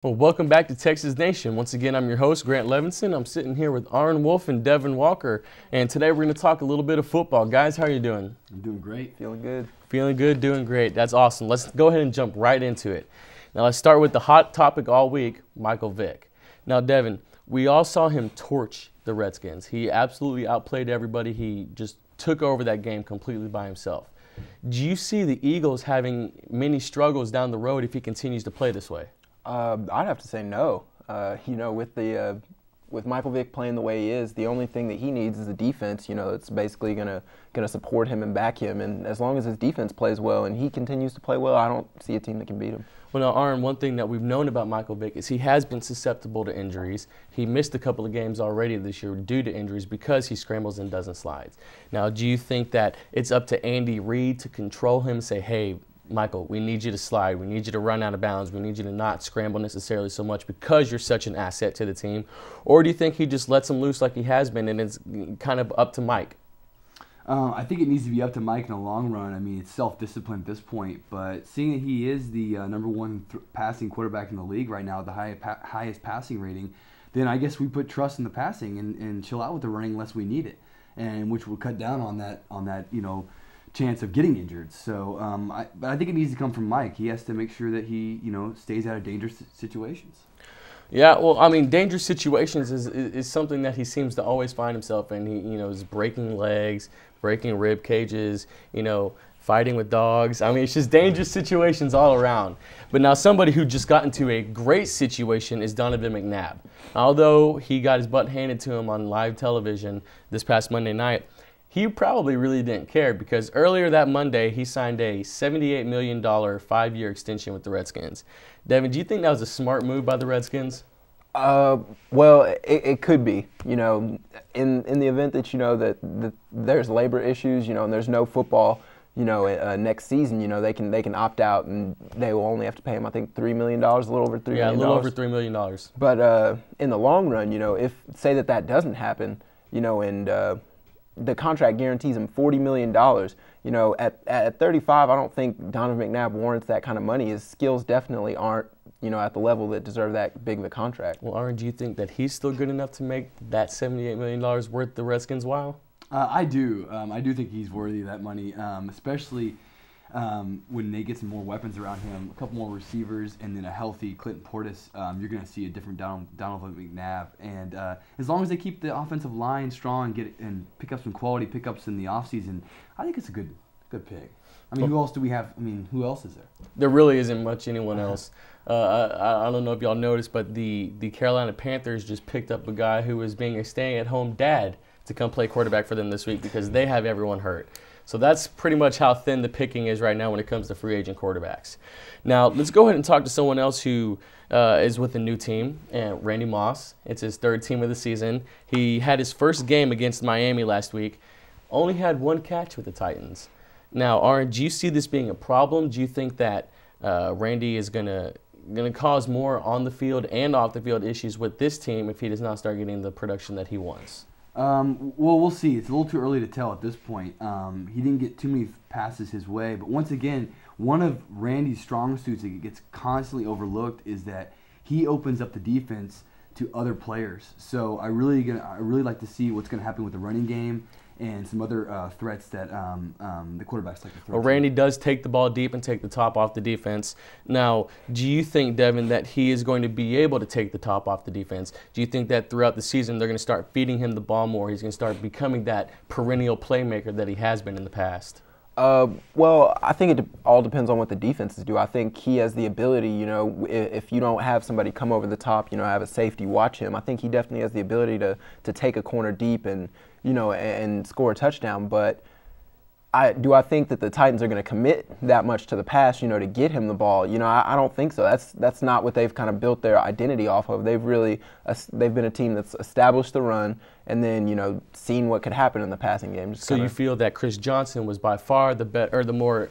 Well, welcome back to Texas Nation. Once again, I'm your host, Grant Levinson. I'm sitting here with Aaron Wolf and Devin Walker, and today we're going to talk a little bit of football. Guys, how are you doing? I'm doing great. Feeling good. Feeling good, doing great. That's awesome. Let's go ahead and jump right into it. Now, let's start with the hot topic all week, Michael Vick. Now, Devin, we all saw him torch the Redskins. He absolutely outplayed everybody. He just took over that game completely by himself. Do you see the Eagles having many struggles down the road if he continues to play this way? I'd have to say no. With Michael Vick playing the way he is, the only thing that he needs is a defense. It's basically gonna support him and back him. And as long as his defense plays well and he continues to play well, I don't see a team that can beat him. Well, now, Aaron, one thing that we've known about Michael Vick is he has been susceptible to injuries. He missed a couple of games already this year due to injuries because he scrambles and doesn't slide. Now, do you think that it's up to Andy Reid to control him and say, hey, Michael, we need you to slide. We need you to run out of bounds. We need you to not scramble necessarily so much because you're such an asset to the team? Or do you think he just lets him loose like he has been and it's kind of up to Mike? I think it needs to be up to Mike in the long run. I mean, it's self-discipline at this point. But seeing that he is the number one passing quarterback in the league right now, the highest passing rating, then I guess we put trust in the passing and chill out with the running unless we need it, and which will cut down on that chance of getting injured. So I think it needs to come from Mike. He has to make sure that he stays out of dangerous situations. Yeah, well, I mean, dangerous situations is something that he seems to always find himself in. He is breaking legs, breaking rib cages, fighting with dogs. I mean, it's just dangerous situations all around. But now somebody who just got into a great situation is Donovan McNabb. Although he got his butt handed to him on live television this past Monday night, he probably really didn't care because earlier that Monday, he signed a $78 million 5-year extension with the Redskins. Devin, do you think that was a smart move by the Redskins? Well, it could be. In the event that that there's labor issues, and there's no football, next season, they can opt out and they will only have to pay him, I think, $3 million, a little over $3 million. Yeah, a little over $3 million. But in the long run, if say that doesn't happen, and the contract guarantees him $40 million. At 35, I don't think Donovan McNabb warrants that kind of money. His skills definitely aren't, at the level that deserve that big of a contract. Well, Aaron, do you think that he's still good enough to make that $78 million worth the Redskins' while? I do. I do think he's worthy of that money, especially when they get some more weapons around him, a couple more receivers, and then a healthy Clinton Portis. You're going to see a different Donovan McNabb. And as long as they keep the offensive line strong and pick up some quality pickups in the offseason, I think it's a good pick. I mean, who else do we have? I mean, who else is there? There really isn't much anyone else. I don't know if y'all noticed, but the Carolina Panthers just picked up a guy who was being a staying-at-home dad to come play quarterback for them this week because they have everyone hurt. So that's pretty much how thin the picking is right now when it comes to free agent quarterbacks. Now, let's go ahead and talk to someone else who is with a new team, and Randy Moss. It's his third team of the season. He had his first game against Miami last week, only had one catch with the Titans. Now, Aaron, do you see this being a problem? Do you think that Randy is going to cause more on the field and off the field issues with this team if he does not start getting the production that he wants? Well, we'll see. It's a little too early to tell at this point. He didn't get too many passes his way, but once again, one of Randy's strong suits that gets constantly overlooked is that he opens up the defense to other players. So I really like to see what's going to happen with the running game and some other threats that the quarterbacks like to throw. Well, Randy does take the ball deep and take the top off the defense. Now, do you think, Devin, that he is going to be able to take the top off the defense? Do you think that throughout the season they're going to start feeding him the ball more? He's going to start becoming that perennial playmaker that he has been in the past? Well, I think it all depends on what the defenses do. I think he has the ability, if you don't have somebody come over the top, have a safety watch him, I think he definitely has the ability to take a corner deep and, and score a touchdown. But I think that the Titans are going to commit that much to the pass, to get him the ball. I don't think so. That's not what they've kind of built their identity off of. They've been a team that's established the run and then, seen what could happen in the passing game. So you feel that Chris Johnson was by far the more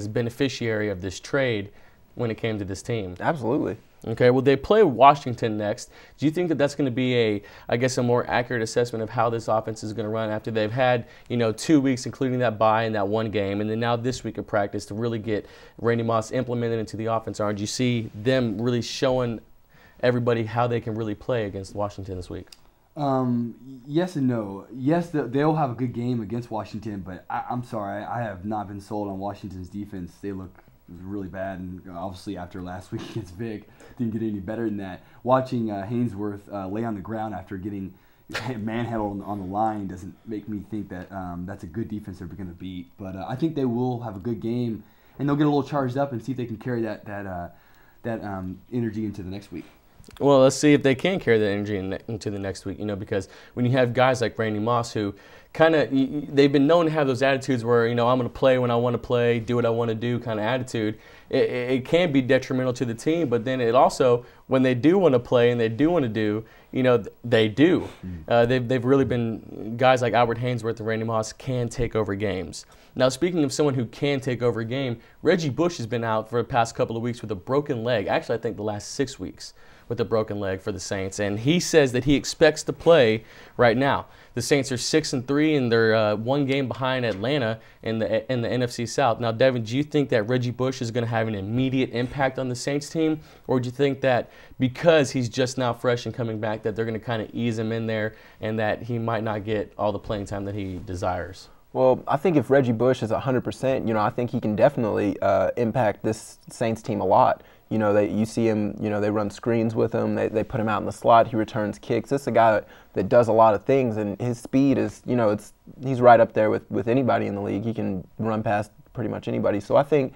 beneficiary of this trade when it came to this team? Absolutely. Okay, well, they play Washington next. Do you think that that's going to be a more accurate assessment of how this offense is going to run after they've had, 2 weeks, including that bye and that one game, and then now this week of practice to really get Randy Moss implemented into the offense? Or do you see them really showing everybody how they can really play against Washington this week? Yes and no. Yes, they'll have a good game against Washington, but I'm sorry, I have not been sold on Washington's defense. They look really bad, and obviously after last week against Vic, didn't get any better than that. Watching Hainsworth lay on the ground after getting manhandled on the line doesn't make me think that that's a good defense they're going to beat. But I think they will have a good game, and they'll get a little charged up and see if they can carry that energy into the next week. Well, let's see if they can carry that energy into the next week, because when you have guys like Randy Moss who kind of, they've been known to have those attitudes where, I'm going to play when I want to play, do what I want to do kind of attitude. It can be detrimental to the team, but then it also, when they do want to play and they do want to do, they do. They've really been, guys like Albert Hainsworth and Randy Moss can take over games. Now, speaking of someone who can take over a game, Reggie Bush has been out for the past couple of weeks with a broken leg. Actually, I think the last 6 weeks with a broken leg for the Saints, and he says that he expects to play right now. The Saints are 6-3, and they're 1 game behind Atlanta in the NFC South. Now, Devin, do you think that Reggie Bush is going to have an immediate impact on the Saints team, or do you think that because he's just now fresh and coming back, that they're going to kind of ease him in there, and that he might not get all the playing time that he desires? Well, I think if Reggie Bush is 100%, I think he can definitely impact this Saints team a lot. You see him, they run screens with him. They put him out in the slot. He returns kicks. This is a guy that does a lot of things, and his speed is, he's right up there with anybody in the league. He can run past pretty much anybody. So I think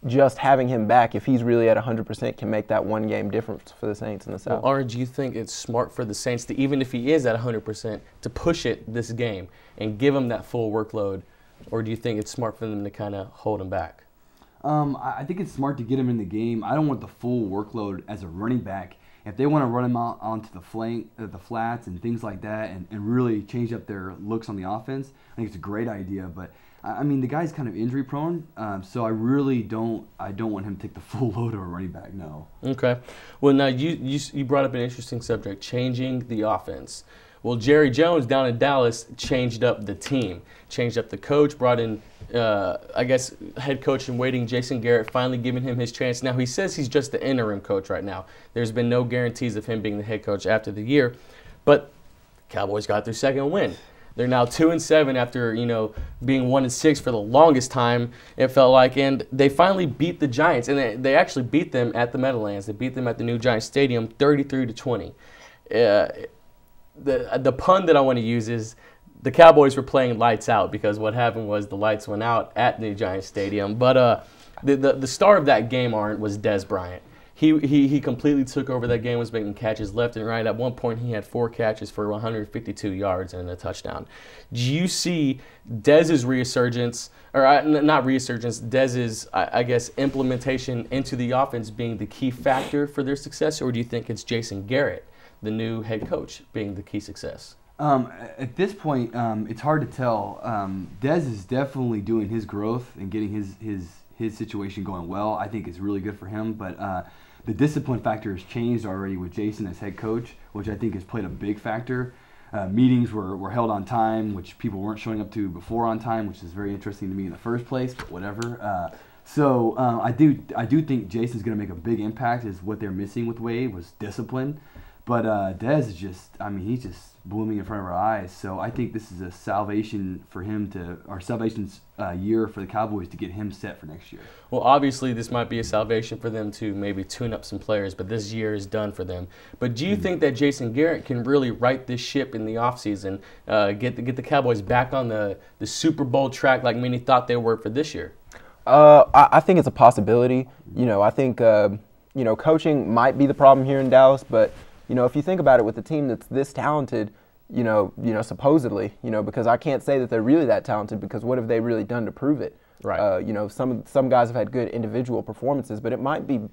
just having him back, if he's really at 100%, can make that 1 game difference for the Saints in the South. Well, or do you think it's smart for the Saints to, even if he is at 100%, to push it this game and give him that full workload, or do you think it's smart for them to kind of hold him back? I think it's smart to get him in the game. I don't want the full workload as a running back. If they want to run him out onto the flank, the flats and things like that, and really change up their looks on the offense, I think it's a great idea. But I mean, the guy's kind of injury prone, so I really don't want him to take the full load of a running back. No. Okay. Well, now you brought up an interesting subject: changing the offense. Well, Jerry Jones down in Dallas changed up the team, changed up the coach, brought in, I guess, head coach in waiting, Jason Garrett, finally giving him his chance. Now, he says he's just the interim coach right now. There's been no guarantees of him being the head coach after the year, but Cowboys got their second win. They're now 2-7 after, being 1-6 for the longest time, it felt like, and they finally beat the Giants, and they actually beat them at the Meadowlands. They beat them at the new Giants Stadium 33-20. The pun that I want to use is the Cowboys were playing lights out, because what happened was the lights went out at the Giants Stadium. But the star of that game, Arndt, was Dez Bryant. He completely took over that game, was making catches left and right. At one point, he had 4 catches for 152 yards and a touchdown. Do you see Dez's resurgence, or not resurgence, Dez's, I guess, implementation into the offense being the key factor for their success, or do you think it's Jason Garrett, the new head coach, being the key success? At this point, it's hard to tell. Dez is definitely doing his growth and getting his situation going well. I think it's really good for him, but the discipline factor has changed already with Jason as head coach, which I think has played a big factor. Meetings were held on time, which people weren't showing up to before on time, which is very interesting to me in the first place, but whatever. So I do think Jason's going to make a big impact. Is what they're missing with Wade was discipline. But Dez is just, he's just blooming in front of our eyes. So I think this is a salvation for him salvation's year for the Cowboys to get him set for next year. Well, obviously this might be a salvation for them to maybe tune up some players, but this year is done for them. But do you think that Jason Garrett can really right this ship in the offseason, get the Cowboys back on the Super Bowl track like many thought they were for this year? I think it's a possibility. I think coaching might be the problem here in Dallas, but if you think about it, with a team that's this talented, supposedly, because I can't say that they're really that talented, because what have they really done to prove it? Right. Some guys have had good individual performances, but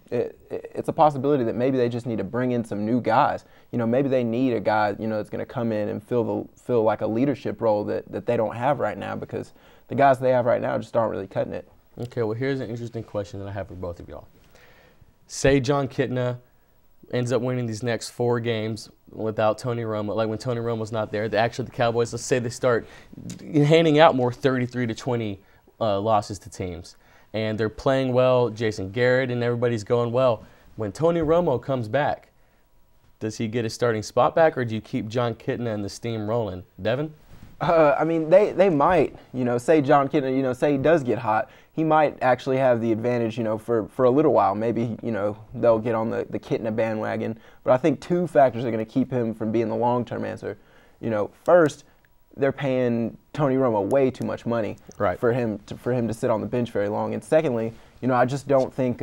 it's a possibility that maybe they just need to bring in some new guys. Maybe they need a guy, that's going to come in and fill like a leadership role that they don't have right now, because the guys they have right now just aren't really cutting it. Okay, well, here's an interesting question that I have for both of y'all. Say John Kitna ends up winning these next 4 games without Tony Romo. Like when Tony Romo's not there, the Cowboys, let's say they start handing out more 33-20 losses to teams, and they're playing well. Jason Garrett and everybody's going well. When Tony Romo comes back, Does he get his starting spot back, or do you keep John Kitna and the steam rolling? Devin? I mean, they might, say John Kitna, say he does get hot, he might actually have the advantage, for a little while. Maybe, they'll get on the Kitna bandwagon. But I think two factors are going to keep him from being the long-term answer. First, they're paying Tony Romo way too much money for him to sit on the bench very long. And secondly, I just don't think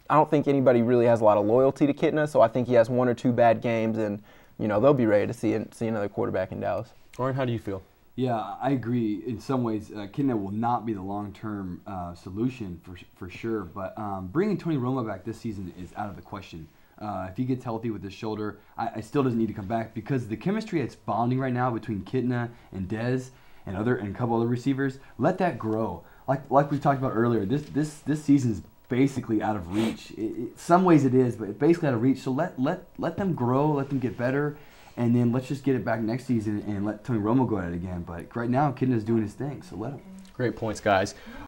I don't think anybody really has a lot of loyalty to Kitna. So I think he has one or two bad games, and they'll be ready to see another quarterback in Dallas. Oren, how do you feel? Yeah, I agree. In some ways, Kitna will not be the long-term solution for sure. But bringing Tony Romo back this season is out of the question. If he gets healthy with his shoulder, I still doesn't need to come back, because the chemistry that's bonding right now between Kitna and Dez and a couple other receivers, let that grow. Like we talked about earlier, this season is basically out of reach. Some ways it is, but it's basically out of reach. So let them grow, let them get better. And then let's just get it back next season and let Tony Romo go at it again. But right now, Kitna's doing his thing, so let him. Great points, guys.